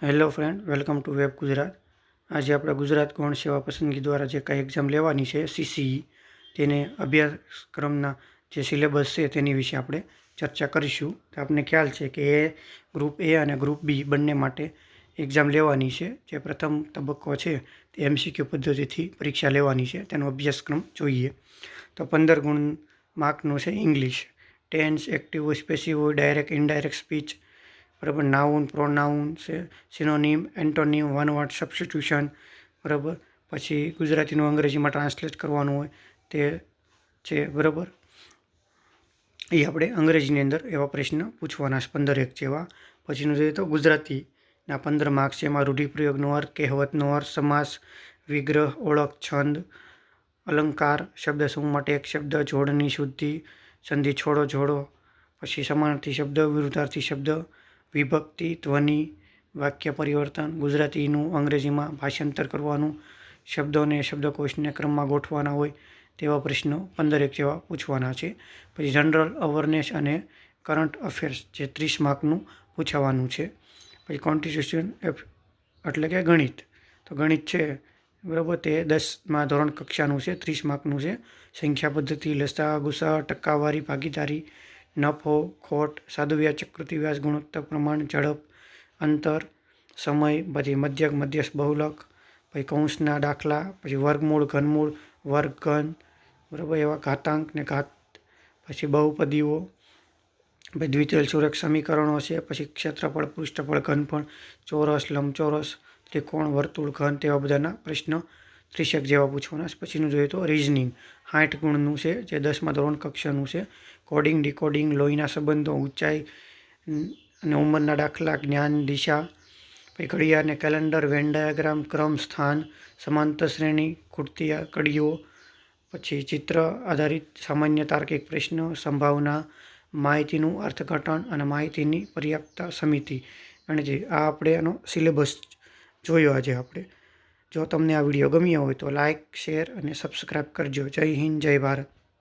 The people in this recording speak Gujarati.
Hello friend, welcome to web Gujarat. આજે આપણે ગુજરાત ગૌણ સેવા પસંદગી દ્વારા જે કાંઈ એક્ઝામ લેવાની છે CCE, તેને અભ્યાસક્રમના જે સિલેબસ છે તેની વિશે આપણે ચર્ચા કરીશું. તો આપને ખ્યાલ છે કે ગ્રુપ A અને ગ્રુપ B બંને માટે એક્ઝામ લેવાની છે. જે પ્રથમ તબક્કો છે તે MCQ પદ્ધતિથી પરીક્ષા લેવાની છે. તેનો અભ્યાસક્રમ જોઈએ તો 15 ગુણ માર્કનું છે ઇંગ્લિશ, ટેન્સ, એક્ટિવ હોય, પેસિવ હોય, ડાયરેક્ટ, ઇનડાયરેક્ટ સ્પીચ, બરાબર, નાઉન, પ્રોનાઉન છે, synonym, antonym, one word substitution, બરાબર. પછી ગુજરાતીનું અંગ્રેજીમાં ટ્રાન્સલેટ કરવાનું હોય તે છે, બરાબર. એ આપણે અંગ્રેજીની અંદર એવા પ્રશ્ન પૂછવાના છે 15 જેવા. પછીનું જોઈએ તો ગુજરાતીના 15 માર્ક્સ છે. એમાં રૂઢિપ્રયોગનો અર્થ, કહેવતનો અર્થ, સમાસ, વિગ્રહ, ઓળખ, છંદ, અલંકાર, શબ્દ સમૂહ માટે એક શબ્દ, જોડની શુદ્ધિ, સંધિ છોડો જોડો, પછી સમાનાર્થી શબ્દ, વિરુદ્ધાર્થી શબ્દ, વિભક્તિ, ધ્વનિ, વાક્ય પરિવર્તન, ગુજરાતીનું અંગ્રેજીમાં ભાષાંતર કરવાનું, શબ્દોને શબ્દકોશને ક્રમમાં ગોઠવાના હોય તેવા પ્રશ્નો 15 જેવા પૂછવાના છે. પછી જનરલ અવેરનેસ અને કરંટ અફેર્સ જે 30 માર્કનું પૂછાવાનું છે. પછી કોન્સ્ટિટ્યુશન એટલે કે ગણિત, તો ગણિત છે, બરાબર, તે 10મા ધોરણ કક્ષાનું છે, 30 માર્કનું છે. સંખ્યા પદ્ધતિ, લસા ગુસા, ટકાવારી, ભાગીદારી, નફો ખોટ, સાદુવ્યાજ, ચક્રવૃદ્ધિ વ્યાજ, ગુણોત્તર પ્રમાણ, ઝડપ, અંતર, સમય, પછી મધ્યક, મધ્યસ્થ, બહુલક, પછી કૌંસના દાખલા, પછી વર્ગમૂળ, ઘનમૂળ, વર્ગઘન, બરાબર, એવા ઘાતાંક ને ઘાત, પછી બહુપદીઓ, પછી દ્વિતલ સુરેખ સમીકરણો છે, પછી ક્ષેત્રફળ, પૃષ્ઠફળ, ઘનફળ, ચોરસ, લંબચોરસ, ત્રિકોણ, વર્તુળ, ઘન, તેવા બધાના પ્રશ્નો 30 જેવા પૂછવાના. પછીનું જોઈએ તો રિઝનિંગ 60 ગુણનું છે, જે 10મા ધોરણ કક્ષાનું છે. કોડિંગ, ડીકોડિંગ, લોહીના સંબંધો, ઊંચાઈ અને ઉંમરના દાખલા, જ્ઞાન, દિશા, પછી ઘડિયાળ ને કેલેન્ડર, વેન ડાયાગ્રામ, ક્રમ, સ્થાન, સમાંતર શ્રેણી, ખૂટતી કડીઓ, પછી ચિત્ર આધારિત સામાન્ય તાર્કિક પ્રશ્ન, સંભાવના, માહિતીનું અર્થઘટન અને માહિતીની પર્યાપ્તતા સમિતિ. અને જે આ આપણે એનો સિલેબસ જોયો આજે આપણે. જો તમને આ વિડીયો ગમ્યો હોય તો લાઇક, શેર અને સબસ્ક્રાઈબ કરજો. જય હિન્દ, જય ભારત.